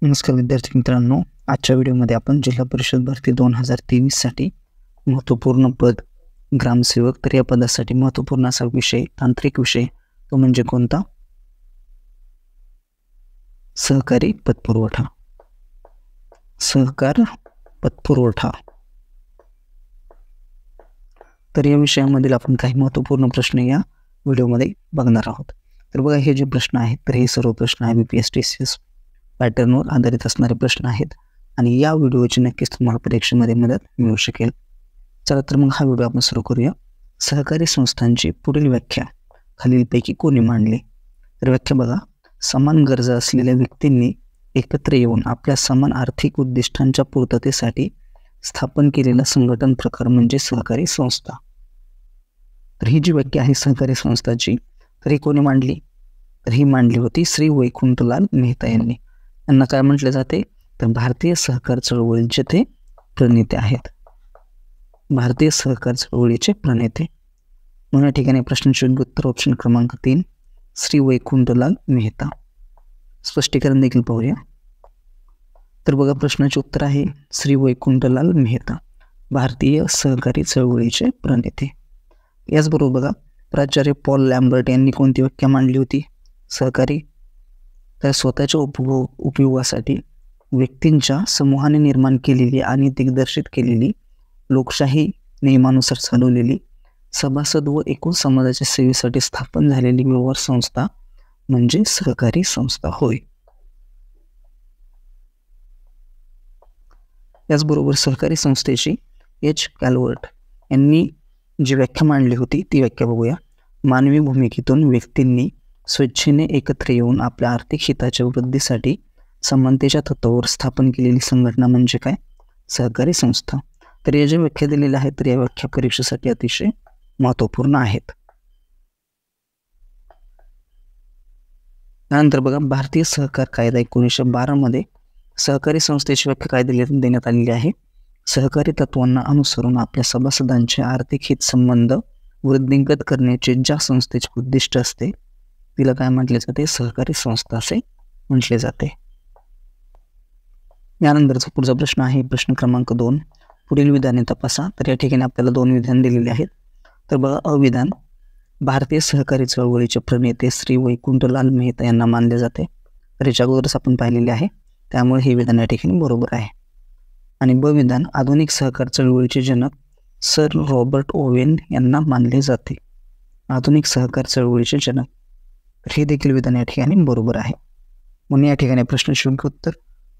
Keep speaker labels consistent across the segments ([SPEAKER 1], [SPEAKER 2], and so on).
[SPEAKER 1] नमस्कार विद्यार्थी मित्रांनो, आजच्या व्हिडिओमध्ये आपण जिल्हा परिषद भरती 2023 साठी महत्त्वपूर्ण पद ग्रामसेवक, तर या पदासाठी महत्त्वपूर्ण असा विषय, तांत्रिक विषय तो म्हणजे कोणता? सहकारी पतपुरवठा. सहकार पतपुरवठा. तर या विषयामधील आपण काही महत्त्वपूर्ण प्रश्न या व्हिडिओमध्ये बघणार आहोत. तर बघा, हे जे प्रश्न आहेत तर हे सर्व प्रश्न IBPS पॅटर्नवर आधारित असणारे प्रश्न आहेत आणि या व्हिडिओची नक्कीच तुम्हाला परीक्षेमध्ये मदत मिळू शकेल. चला तर मग हा व्हिडिओ आपण सुरू करूया. सहकारी संस्थांची पुढील व्याख्या खालीलपैकी कोणी मांडली? तर व्याख्या बघा, समान गरजा असलेल्या व्यक्तींनी एकत्र येऊन आपल्या समान आर्थिक उद्दिष्टांच्या पूर्ततेसाठी स्थापन केलेला संघटन प्रकार म्हणजे सहकारी संस्था. तर ही जी व्याख्या आहे सहकारी संस्थाची, तर ही कोणी मांडली? तर ही मांडली होती श्री वैकुंठलाल मेहता यांनी. यांना काय म्हटले जाते? तर भारतीय सहकार चळवळीचे ते प्रणेते आहेत. भारतीय सहकार चळवळीचे प्रणेते. म्हणून या ठिकाणी प्रश्नाचे योग्य उत्तर ऑप्शन क्रमांक 3 श्री वैकुंठलाल मेहता. स्पष्टीकरण देखील पाहूया. तर बघा, प्रश्नाचे उत्तर आहे श्री वैकुंठलाल मेहता, भारतीय सहकारी चळवळीचे प्रणेते. याचबरोबर बघा, प्राचार्य पॉल लॅम्बर्ट यांनी कोणती व्याख्या मांडली होती सहकारी? तर स्वतःच्या उपयोगासाठी व्यक्तींच्या समूहाने निर्माण केलेली आणि दिग्दर्शित केलेली, लोकशाही नियमानुसार चालवलेली, सभासद व एकूण समाजाच्या सेवेसाठी स्थापन झालेली व्यवहार संस्था म्हणजे सहकारी संस्था होय. याचबरोबर सहकारी संस्थेची H. कॅल्वर्ट यांनी जी व्याख्या मांडली होती ती व्याख्या बघूया. मानवी भूमिकेतून व्यक्तींनी स्वेच्छेने एकत्र येऊन आपल्या आर्थिक हिताच्या वृद्धीसाठी समानतेच्या तत्वावर स्थापन केलेली संघटना म्हणजे काय? सहकारी संस्था. तर या ज्या व्याख्या दिलेल्या आहेत तर या व्याख्या परीक्षेसाठी अतिशय महत्त्वपूर्ण आहेत. त्यानंतर बघा, भारतीय सहकार कायदा 1912 मध्ये सहकारी संस्थेची व्याख्या काय देण्यात आलेली आहे? सहकारी तत्वांना अनुसरून आपल्या सभासदांचे आर्थिक हित संबंध वृद्धिंगत करण्याचे ज्या संस्थेचे उद्दिष्ट असते तिला काय म्हटले जाते? सहकारी संस्था असे म्हटले जाते. यानंतरचा पुढचा प्रश्न आहे प्रश्न क्रमांक 2. पुढील विधाने तपासा. तर या ठिकाणी आपल्याला 2 विधान दिलेले आहेत. तर बघा, अविधान, भारतीय सहकारी चळवळीचे प्रणेते श्री वैकुंठलाल मेहता यांना मानले जाते. तर याच्या अगोदरच आपण पाहिलेले आहे, त्यामुळे हे विधान या ठिकाणी बरोबर आहे. आणि ब विधान, आधुनिक सहकार चळवळीचे जनक सर रॉबर्ट ओवेन यांना मानले जाते. आधुनिक सहकार चळवळीचे जनक, हे देखील विधान या ठिकाणी बरोबर आहे. म्हणून या ठिकाणी प्रश्नाचे योग्य उत्तर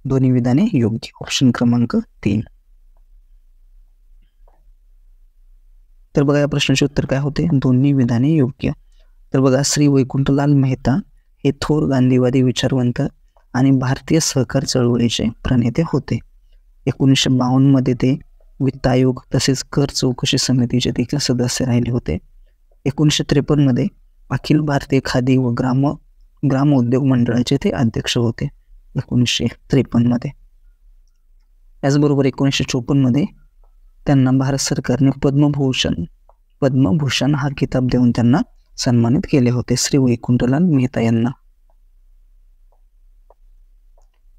[SPEAKER 1] दोन्ही विधाने योग्य, ऑप्शन क्रमांक 3. तर बघा, या प्रश्नाचे उत्तर काय होते? दोन्ही विधाने योग्य. तर बघा, श्री वैकुंठलाल मेहता हे थोर गांधीवादी विचारवंत आणि भारतीय सहकार चळवळीचे प्रणेते होते. 1952 मध्ये ते वित्त आयोग तसेच कर चौकशी समितीचे देखील सदस्य राहिले होते. 1953 मध्ये अखिल भारतीय खादी व ग्राम उद्योग मंडळाचे ते अध्यक्ष होते 1953 मध्ये. याचबरोबर 1954 मध्ये त्यांना भारत सरकारने पद्मभूषण हा किताब देऊन त्यांना सन्मानित केले होते, श्री वैकुंठलाल मेहता यांना.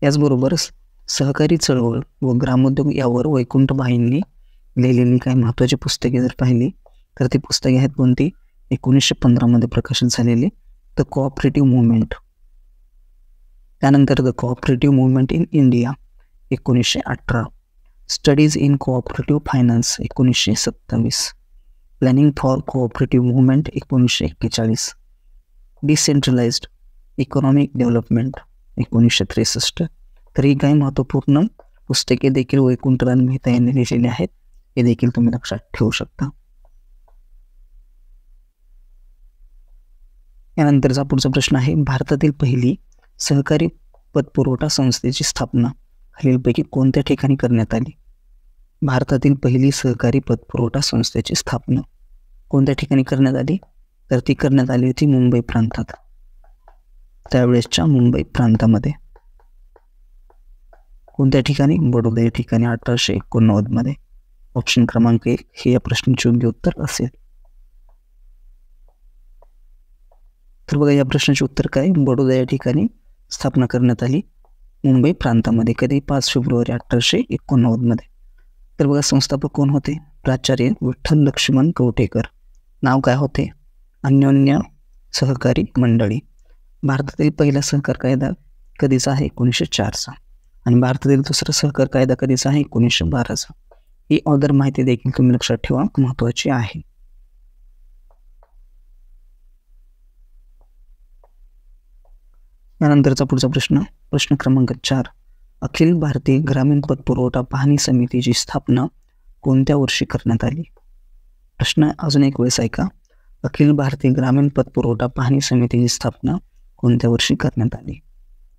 [SPEAKER 1] याचबरोबर सहकारी चळवळ व ग्रामोद्योग यावर वैकुंठभाईंनी लिहिलेली काही महत्त्वाची पुस्तके जर पाहिली तर ती पुस्तके आहेत कोणती? 1915 मध्ये प्रकाशित झालेली द कोऑपरेटिव्ह मुवमेंट. त्यानंतर the cooperative movement in India 1918, studies in cooperative finance 1927, planning for cooperative movement 1941, decentralised economic development 1963. तर ही काही महत्त्वपूर्ण पुस्तके देखील वैकुंठलाल मेहता यांनी लिहिलेली आहेत, हे देखील तुम्ही लक्षात ठेवू शकता. यानंतरचा पुढचा प्रश्न आहे, भारतातील पहिली सहकारी पतपुरवठा संस्थेची स्थापना खालीलपैकी कोणत्या ठिकाणी करण्यात आली? भारतातील पहिली सहकारी पतपुरवठा संस्थेची स्थापना कोणत्या ठिकाणी करण्यात आली? तर ती करण्यात आली होती मुंबई प्रांतात, त्यावेळेसच्या मुंबई प्रांतामध्ये. कोणत्या ठिकाणी? बडोदा या ठिकाणी 1889 मध्ये. ऑप्शन क्रमांक 1 हे या प्रश्नाचे योग्य उत्तर असेल. तर बघा, या प्रश्नाचे उत्तर काय? बडोदा या ठिकाणी स्थापना करण्यात आली मुंबई प्रांतामध्ये. कधी? 5 फेब्रुवारी 1889 मध्ये. तर बघा संस्थापक कोण होते? प्राचार्य विठ्ठल लक्ष्मण कवठेकर. नाव काय होते? अन्योन्य सहकारी मंडळी. भारतातील पहिला सहकार कायदा कधीचा आहे? 1904चा. आणि भारतातील दुसरा सहकार कायदा कधीचा आहे? 1912चा. ही ऑदर माहिती देखील तुम्ही लक्षात ठेवा, महत्वाची आहे. यानंतरचा पुढचा प्रश्न क्रमांक 4. अखिल भारतीय ग्रामीण पतपुरवठा पाहणी समितीची स्थापना कोणत्या वर्षी करण्यात आली? प्रश्न अजून एक वेळेस ऐका. अखिल भारतीय ग्रामीण पतपुरवठा पाहणी समितीची स्थापना कोणत्या वर्षी करण्यात आली?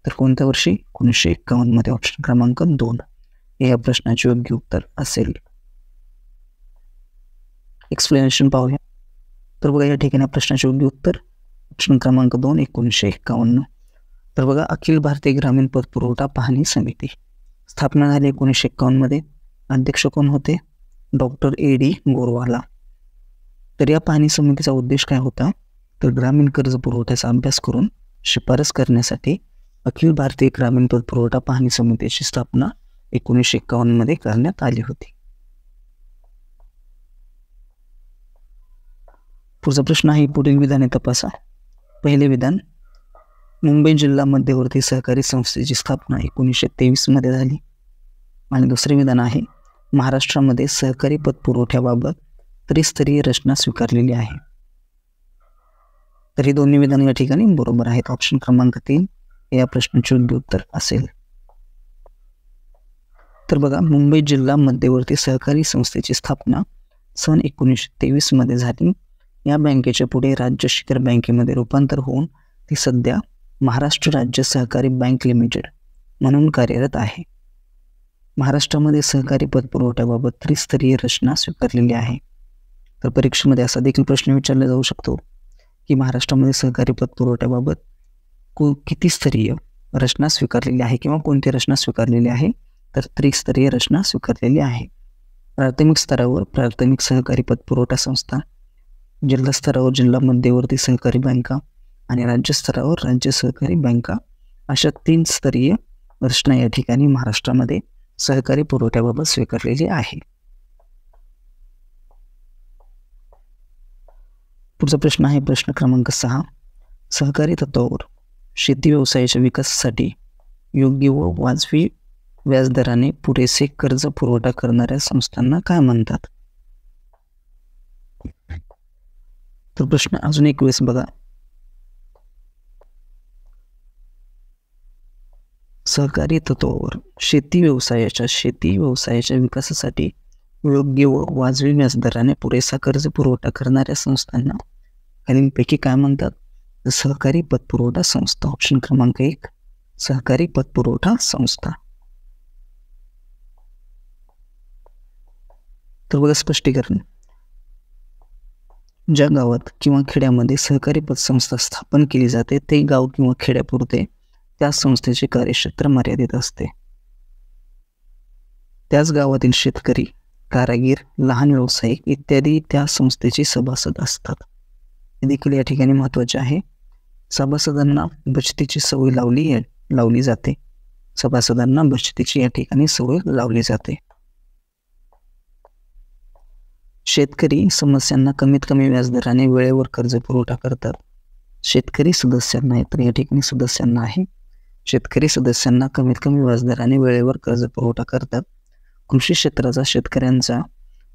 [SPEAKER 1] तर कोणत्या वर्षी? 1951 मध्ये. ऑप्शन क्रमांक 2 हे या प्रश्नाचे योग्य उत्तर असेल. एक्सप्लेनेशन पाहूया. तर बघा या ठिकाणी प्रश्नाचे योग्य उत्तर ऑप्शन क्रमांक 2 1951. तर बघा अखिल भारतीय ग्रामीण पतपुरवठा पाहणी समिती स्थापना झाली 1951 मध्ये. अध्यक्ष कोण होते? Doctor A.D. गोरवाला. तर या पाहणी समितीचा उद्देश काय होता? तर ग्रामीण कर्ज पुरवठ्याचा अभ्यास करून शिफारस करण्यासाठी अखिल भारतीय ग्रामीण पतपुरवठा पाहणी समितीची स्थापना 1951 मध्ये करण्यात आली होती. पुढचा प्रश्न आहे, पुढील विधाने तपासा. पहिले विधान, मुंबई जिल्हा मध्यवर्ती सहकारी संस्थेची स्थापना 1923 मध्ये झाली. आणि दुसरे विधान आहे, महाराष्ट्रामध्ये सहकारी पतपुरवठ्याबाबत त्रिस्तरीय रचना स्वीकारलेली आहे. तर ही दोन्ही विधान या ठिकाणी बरोबर आहेत. ऑप्शन क्रमांक 3 या प्रश्नाचे योग्य उत्तर असेल. तर बघा मुंबई जिल्हा मध्यवर्ती सहकारी संस्थेची स्थापना सन 1923 मध्ये झाली. या बँकेचे पुढे राज्य शिखर बँकेमध्ये रूपांतर होऊन ती सध्या महाराष्ट्र राज्य सहकारी बँक लिमिटेड म्हणून कार्यरत आहे. महाराष्ट्रामध्ये सहकारी पतपुरवठ्याबाबत त्रिस्तरीय रचना स्वीकारलेली आहे. तर परीक्षेमध्ये असा देखील प्रश्न विचारला जाऊ शकतो की महाराष्ट्रामध्ये सहकारी पतपुरवठ्याबाबत किती स्तरीय रचना स्वीकारलेली आहे किंवा कोणती रचना स्वीकारलेली आहे? तर त्रिस्तरीय रचना स्वीकारलेली आहे. प्राथमिक स्तरावर प्राथमिक सहकारी पतपुरवठा संस्था, जिल्हा स्तरावर जिल्हा मध्यवर्ती सहकारी बँका आणि राज्य स्तरावर राज्य सहकारी बँका अशा 3 स्तरीय रचना या ठिकाणी महाराष्ट्रामध्ये सहकारी पुरवठ्याबाबत स्वीकारलेली आहे. पुढचा प्रश्न आहे प्रश्न क्रमांक 6. सहकारी तत्वावर शेती व्यवसायाच्या विकासासाठी योग्य व वाजवी व्याजदराने पुरेसे कर्ज पुरवठा करणाऱ्या संस्थांना काय म्हणतात? तर प्रश्न अजून एक वेळेस बघा. सहकारी तत्वावर शेती व्यवसायाच्या विकासासाठी योग्य व वाजवी व्याजदराने पुरेसा कर्ज पुरवठा करणाऱ्या संस्थांना खालीलपैकी काय म्हणतात? सहकारी पतपुरवठा संस्था. ऑप्शन क्रमांक 1 सहकारी पतपुरवठा संस्था. तर बघा स्पष्टीकरण. ज्या गावात किंवा खेड्यामध्ये सहकारी पतसंस्था स्थापन केली जाते ते गाव किंवा खेड्यापुरते त्या संस्थेचे कार्यक्षेत्र मर्यादित असते. त्याच गावातील शेतकरी, कारागीर, लहान व्यावसायिक इत्यादी त्या संस्थेचे सभासद असतात. हे देखील या ठिकाणी महत्त्वाचे आहे. सभासदांना बचतीची सवय लावली जाते. सभासदांना बचतीची या ठिकाणी सवय लावली जाते. शेतकरी समस्यांना कमीत कमी व्याजदराने वेळेवर कर्ज पुरवठा करतात. शेतकरी सदस्यांना तर या ठिकाणी सदस्यांना आहे. शेतकरी सदस्यांना कमीत कमी व्याजदराने वेळेवर कर्ज पुरवठा करतात. कृषी क्षेत्राचा शेतकऱ्यांचा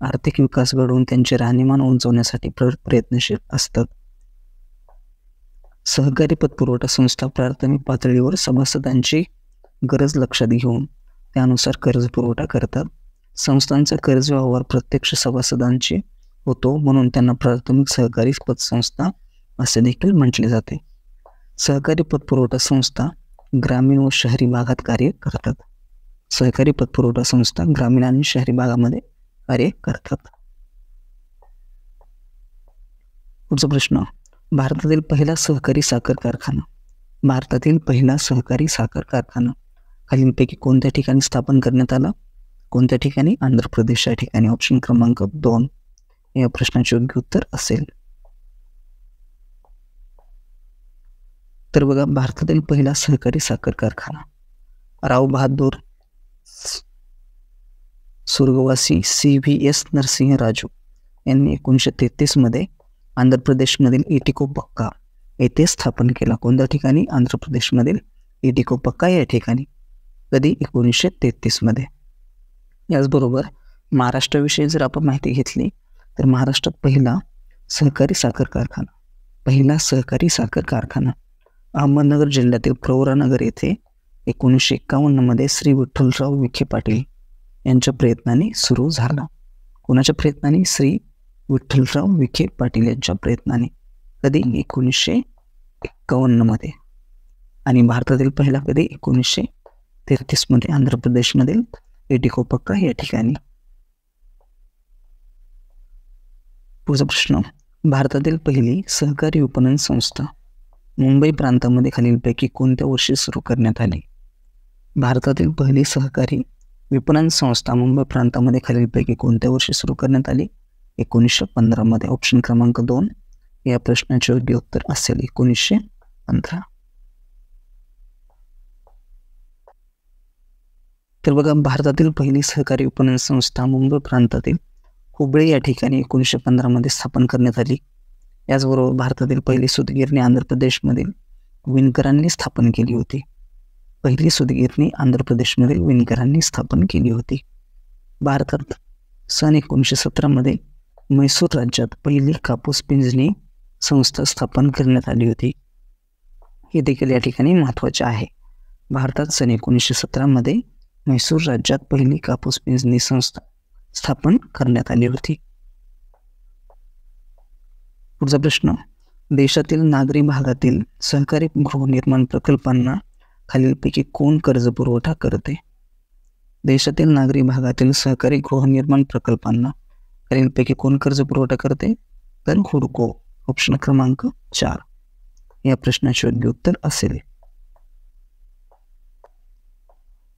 [SPEAKER 1] आर्थिक विकास घडवून त्यांचे राहणीमान उंचवण्यासाठी प्रयत्नशील असतात. सहकारी पतपुरवठा संस्था प्राथमिक पातळीवर सभासदांची गरज लक्षात घेऊन त्यानुसार कर्ज पुरवठा करतात. संस्थांचा कर्ज व्यवहार प्रत्यक्ष सभासदांची होतो म्हणून त्यांना प्राथमिक सहकारी पतसंस्था असे देखील म्हटले जाते. सहकारी पतपुरवठा संस्था ग्रामीण व शहरी भागात कार्य करतात. सहकारी पतपुरवठा संस्था ग्रामीण आणि शहरी भागामध्ये कार्य करतात. पुढचा प्रश्न, भारतातील पहिला सहकारी साखर कारखाना खालीलपैकी कोणत्या ठिकाणी स्थापन करण्यात आला? कोणत्या ठिकाणी? आंध्र प्रदेश या ठिकाणी. ऑप्शन क्रमांक 2 या प्रश्नाचे योग्य उत्तर असेल. तर बघा भारतातील पहिला सहकारी साखर कारखाना राव बहादूर स्वर्गवासी CVS नरसिंह राजू यांनी 1933 आंध्र प्रदेशमधील इटिकोपक्का येथे स्थापन केला. कोणत्या ठिकाणी? आंध्र प्रदेशमधील इटिकोपक्का या ठिकाणी. कधी? 1933. याचबरोबर महाराष्ट्राविषयी जर आपण माहिती घेतली तर महाराष्ट्रात पहिला सहकारी साखर कारखाना अहमदनगर जिल्ह्यातील प्रवरानगर येथे 1951 श्री विठ्ठलराव विखे पाटील यांच्या प्रयत्नाने सुरू झाला. कोणाच्या प्रयत्नाने? श्री विठ्ठलराव विखे पाटील यांच्या प्रयत्नाने. कधी? 1951. आणि भारतातील पहिला कधी? 1933 आंध्र प्रदेशमधील इटिकोपक्का या ठिकाणी. पुढचा प्रश्न, भारतातील पहिली सहकारी विपणन संस्था मुंबई प्रांतामध्ये खालीलपैकी कोणत्या वर्षी सुरू करण्यात आली? भारतातील पहिली सहकारी विपणन संस्था मुंबई प्रांतामध्ये खालीलपैकी कोणत्या वर्षी सुरू करण्यात आली? 1915. ऑप्शन क्रमांक 2 या प्रश्नाचे योग्य उत्तर असेल 1915. तर बघा, भारतातील पहिली सहकारी विपणन संस्था मुंबई प्रांतातील हुबळी या ठिकाणी 1915 स्थापन करण्यात आली. याचबरोबर भारतातील पहिली सूतगिरणी आंध्र प्रदेशमधील विणकरांनी स्थापन केली होती. पहिली सूतगिरणी आंध्र प्रदेशमधील विणकरांनी स्थापन केली होती. भारतात सन 1917 म्हैसूर राज्यात पहिली कापूस पिंजणी संस्था स्थापन करण्यात आली होती. हे देखील या ठिकाणी महत्त्वाचे आहे. भारतात सन 1917 म्हैसूर राज्यात पहिली कापूस पिंजणी संस्था स्थापन करण्यात आली होती. पुढचा प्रश्न, देशातील नागरी भागातील सहकारी गृहनिर्माण प्रकल्पांना खालीलपैकी कोण कर्ज पुरवठा करते? देशातील नागरी भागातील सहकारी गृहनिर्माण प्रकल्पांना खालीलपैकी कोण कर्ज पुरवठा करते? तर हुडको. ऑप्शन क्रमांक 4 या प्रश्नाचे योग्य उत्तर असेल.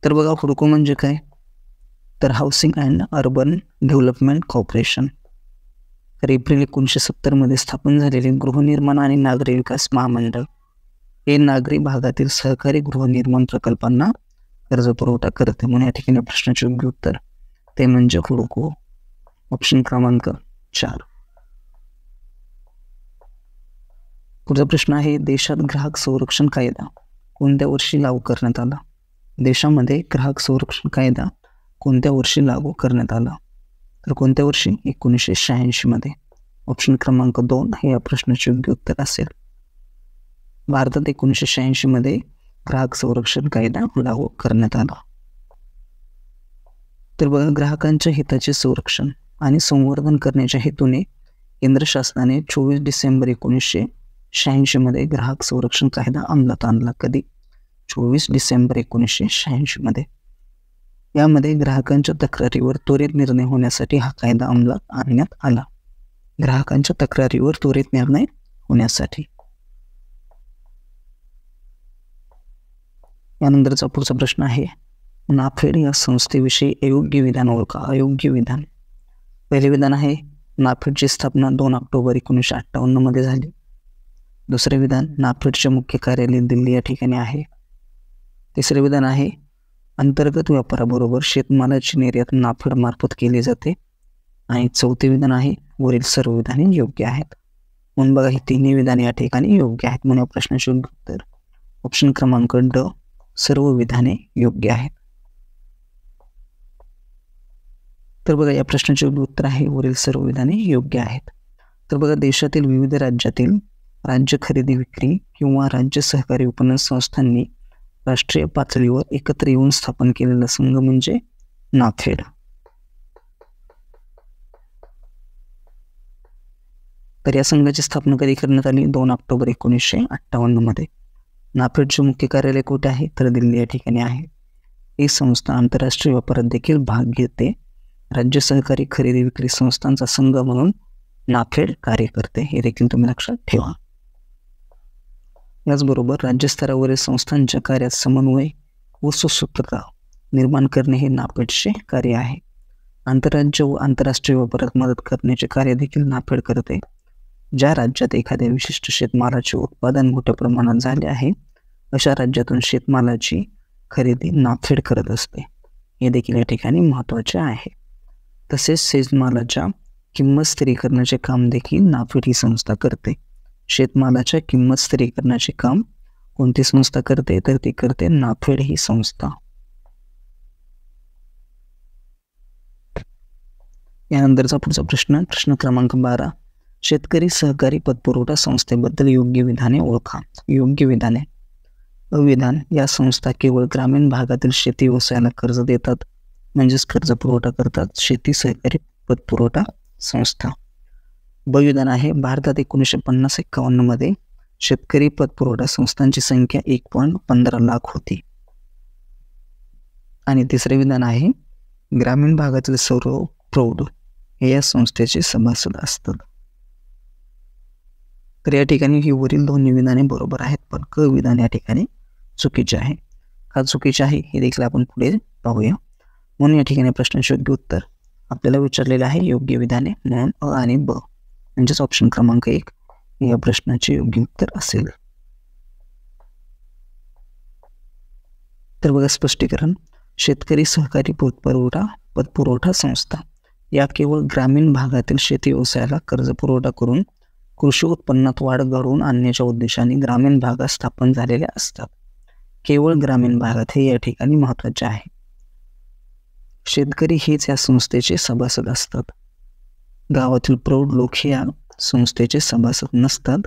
[SPEAKER 1] तर बघा, हुडको म्हणजे काय? तर housing and urban development corporation. तर एप्रिल 1970 स्थापन झालेले गृहनिर्माण आणि नागरी विकास महामंडळ हे नागरी भागातील सहकारी गृहनिर्माण प्रकल्पांना कर्ज पुरवठा करते. म्हणून या ठिकाणी प्रश्नाचे योग्य उत्तर ते म्हणजे हुडको. ऑप्शन क्रमांक 4. पुढचा प्रश्न आहे, देशात ग्राहक संरक्षण कायदा कोणत्या वर्षी लागू करण्यात आला? देशामध्ये ग्राहक संरक्षण कायदा कोणत्या वर्षी लागू करण्यात आला? तर कोणत्या वर्षी? 1986. ऑप्शन क्रमांक 2 हे या प्रश्नाचे योग्य उत्तर असेल. भारतात 1986 ग्राहक संरक्षण कायदा लागू करण्यात आला. तर बघा, ग्राहकांच्या हिताचे संरक्षण आणि संवर्धन करण्याच्या हेतूने केंद्र शासनाने 24 डिसेंबर 1986 ग्राहक संरक्षण कायदा अंमलात आणला. कधी? 24 डिसेंबर 1986. यामध्ये ग्राहकांच्या तक्रारीवर त्वरित निर्णय होण्यासाठी हा कायदा अंमलात आणण्यात आला. ग्राहकांच्या तक्रारीवर त्वरित निर्णय होण्यासाठी. यानंतरचा पुढचा प्रश्न आहे, नाफेड या संस्थेविषयी अयोग्य विधान ओळखा. अयोग्य विधान. पहिले विधान आहे, नाफेडची स्थापना 2 ऑक्टोबर 1958 झाली. दुसरे विधान, नाफेडचे मुख्य कार्यालय दिल्ली या ठिकाणी आहे. तिसरे विधान आहे, अंतर्गत व्यापाराबरोबर शेतमालाची निर्यात नाफेड मार्फत केली जाते. आणि चौथे विधान आहे, वरील सर्व विधाने योग्य आहेत. म्हणून बघा, ही तिन्ही विधाने या ठिकाणी योग्य आहेत. म्हणून या प्रश्नाचे उत्तर ऑप्शन क्रमांक ड, सर्व विधाने योग्य आहेत. तर बघा, या प्रश्नाचे उत्तर आहे वरील सर्व विधाने योग्य आहेत. तर बघा, देशातील विविध राज्यातील राज्य खरेदी विक्री किंवा राज्य सहकारी विपणन संस्थांनी राष्ट्रीय पातळीवर एकत्र येऊन स्थापन केलेला संघ म्हणजे नाफेड. तर या संघाची स्थापना कधी करण्यात आली? 2 ऑक्टोबर 1958. नाफेडचे मुख्य कार्यालय कुठे आहे? तर दिल्ली या ठिकाणी आहे. ही संस्था आंतरराष्ट्रीय व्यापारात देखील भाग घेते. राज्य सहकारी खरेदी विक्री संस्थांचा संघ म्हणून नाफेड कार्य करते. हे देखील तुम्ही लक्षात ठेवा. याचबरोबर राज्यस्तरावरील संस्थांच्या कार्यात समन्वय व सुसूत्रता निर्माण करणे हे नाफेडचे कार्य आहे. आंतरराज्य व आंतरराष्ट्रीय व्यापारात मदत करण्याचे कार्य देखील नाफेड करते. ज्या राज्यात एखाद्या विशिष्ट शेतमालाचे उत्पादन मोठ्या प्रमाणात झाले आहे, अशा राज्यातून शेतमालाची खरेदी नाफेड करत असते, हे देखील या ठिकाणी महत्त्वाचे आहे. तसेच शेतमालाच्या किंमत स्थिरीकरणाचे काम देखील नाफेड ही संस्था करते. शेतमालाच्या किंमत स्थिरीकरणाचे काम कोणती संस्था करते, तर ती करते नाफेड ही संस्था. यानंतरचा पुढचा प्रश्न क्रमांक 12. शेतकरी सहकारी पतपुरवठा संस्थेबद्दल योग्य विधाने ओळखा. योग्य विधाने. अविधान. या संस्था केवळ ग्रामीण भागातील शेती व्यवसायाला कर्ज देतात, म्हणजेच कर्ज पुरवठा करतात. शेती सहकारी पतपुरवठा संस्था. बविधान आहे. भारतात 1950-51 मध्ये शेतकरी पतपुरवठा संस्थांची संख्या 1.15 लाख होती. आणि तिसरे विधान आहे, ग्रामीण भागातील सर्व प्रौढ हे या संस्थेचे सभासद असतात. तर या ठिकाणी ही वरील दोन्ही विधाने बरोबर आहेत, पण क विधान या ठिकाणी चुकीचे आहे. का चुकीचे आहे हे देखील आपण पुढे पाहूया. म्हणून या ठिकाणी प्रश्नाचे योग्य उत्तर आपल्याला विचारलेले आहे योग्य विधाने, म्हणून अ आणि ब म्हणजेच ऑप्शन क्रमांक 1 या प्रश्नाचे योग्य उत्तर असेल. तर बघा स्पष्टीकरण. शेतकरी सहकारी पतपुरवठा संस्था या केवळ ग्रामीण भागातील शेती व्यवसायाला कर्ज पुरवठा करून कृषी उत्पन्नात वाढ घडवून आणण्याच्या उद्देशाने ग्रामीण भागात स्थापन झालेल्या असतात. केवळ ग्रामीण भागात हे या ठिकाणी महत्त्वाचे आहे. शेतकरी हेच या संस्थेचे सभासद असतात. गावातील प्रौढ लोक हे या संस्थेचे सभासद नसतात.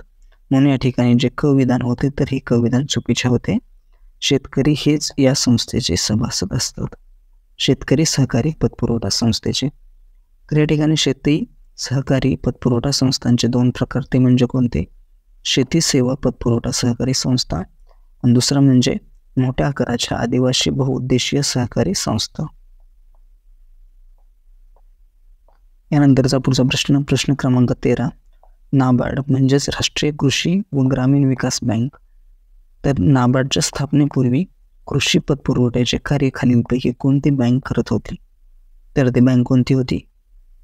[SPEAKER 1] म्हणून या ठिकाणी जे क विधान होते तर हे क विधान चुकीचे होते. शेतकरी हेच या संस्थेचे सभासद असतात. शेतकरी सहकारी पतपुरवठा संस्थेचे. तर या ठिकाणी शेती सहकारी पतपुरवठा संस्थांचे 2 प्रकार, ते म्हणजे कोणते? शेती सेवा पतपुरवठा सहकारी संस्था आणि दुसरा म्हणजे मोठ्या आकाराच्या आदिवासी बहुउद्देशीय सहकारी संस्था. यानंतरचा पुढचा प्रश्न क्रमांक 13. नाबार्ड म्हणजेच राष्ट्रीय कृषी व ग्रामीण विकास बँक. तर नाबार्डच्या स्थापनेपूर्वी कृषी पतपुरवठ्याचे कार्य खालीलपैकी कोणती बँक करत होती? तर ती बँक कोणती होती?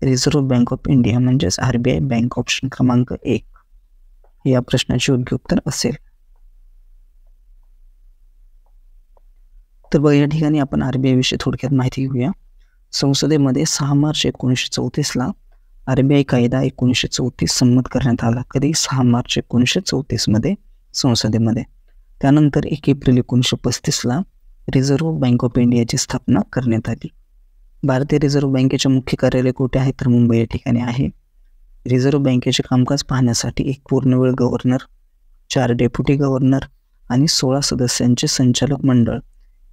[SPEAKER 1] रिझर्व्ह बँक ऑफ इंडिया म्हणजेच RBI बँक. ऑप्शन क्रमांक 1 या प्रश्नाचे योग्य उत्तर असेल. तर बघा या ठिकाणी आपण RBI विषयी थोडक्यात माहिती घेऊया. संसदेमध्ये 6 मार्च 1934 RBI कायदा 1934 संमत करण्यात आला. कधी? 6 मार्च 1934 मध्ये संसदेमध्ये. त्यानंतर 1 एप्रिल 1935 रिझर्व्ह बँक ऑफ इंडियाची स्थापना करण्यात आली. भारतीय रिझर्व्ह बँकेचे मुख्य कार्यालय कुठे आहे? तर मुंबई या ठिकाणी आहे. रिझर्व्ह बँकेचे कामकाज पाहण्यासाठी 1 पूर्णवेळ गव्हर्नर, 4 डेप्युटी गव्हर्नर आणि 16 सदस्यांचे संचालक मंडळ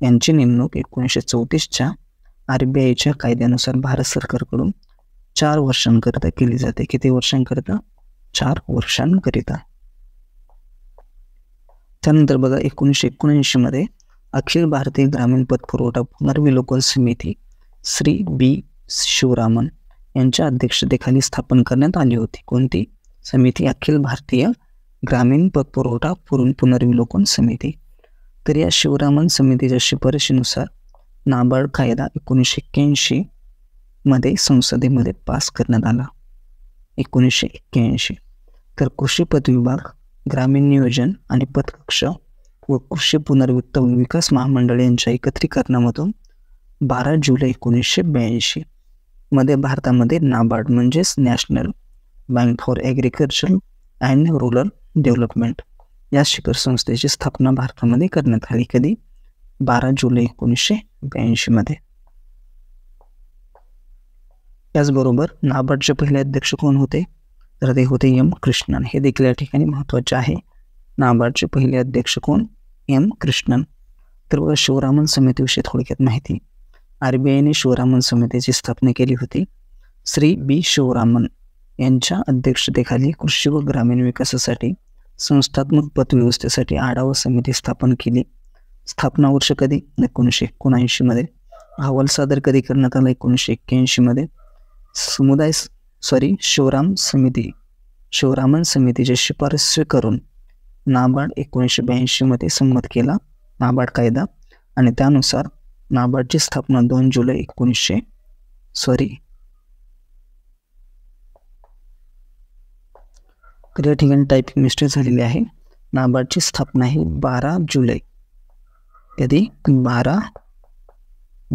[SPEAKER 1] यांची नेमणूक 1934च्या RBIच्या कायद्यानुसार भारत सरकारकडून 4 वर्षांकरिता केली जाते. किती वर्षांकरिता? 4 वर्षांकरिता. त्यानंतर बघा 1979 मध्ये अखिल भारतीय ग्रामीण पतपुरवठा पुनर्विलोकन समिती श्री B. शिवरामन यांच्या अध्यक्षतेखाली स्थापन करण्यात आली होती. कोणती समिती? अखिल भारतीय ग्रामीण पतपुरवठा पुनर्विलोकन समिती. तर या शिवरामन समितीच्या शिफारशीनुसार नाबार्ड कायदा 1981 मध्ये संसदेमध्ये पास करण्यात आला. 1981. तर कृषी पत विभाग, ग्रामीण नियोजन आणि पतकक्ष व कृषी पुनर्वित्त विकास महामंडळ यांच्या एकत्रीकरणामधून 12 जुलै 1982 मध्ये भारतामध्ये नाबार्ड म्हणजेच national bank for agriculture and rural development या शिखर संस्थेची स्थापना भारतामध्ये करण्यात आली. कधी? 12 जुलै 1982 मध्ये. त्याचबरोबर नाबार्डचे पहिले अध्यक्ष कोण होते? तर ते होते M. कृष्णन. हे देखील या ठिकाणी महत्त्वाचे आहे. नाबार्डचे पहिले अध्यक्ष कोण? M. कृष्णन. तर बघा शिवरामन समितीविषयी थोडक्यात माहिती. RBIने शिवरामन समितीची स्थापना केली होती. श्री B. शिवरामन यांच्या अध्यक्षतेखाली कृषी व ग्रामीण विकासासाठी संस्थात्मक पतव्यवस्थेसाठी आढावा समिती स्थापन केली. स्थापना वर्ष कधी? 1979 मध्ये. अहवाल सादर कधी करण्यात आला? 1981 मध्ये. शिवरामन समितीचे शिफारस स्वीकारून नाबार्ड 1982 मध्ये संमत केला नाबार्ड कायदा आणि त्यानुसार नाबार्डची स्थापना 2 जुलै तर या ठिकाणी टायपिंग मिस्टेक झालेली आहे. नाबार्डची स्थापना ही 12 जुलै कधी 12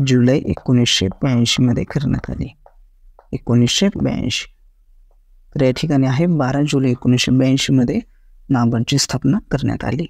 [SPEAKER 1] जुलै 1982 मध्ये करण्यात आली. 1982. तर या ठिकाणी आहे 12 जुलै 1982 मध्ये नाबार्डची स्थापना करण्यात आली.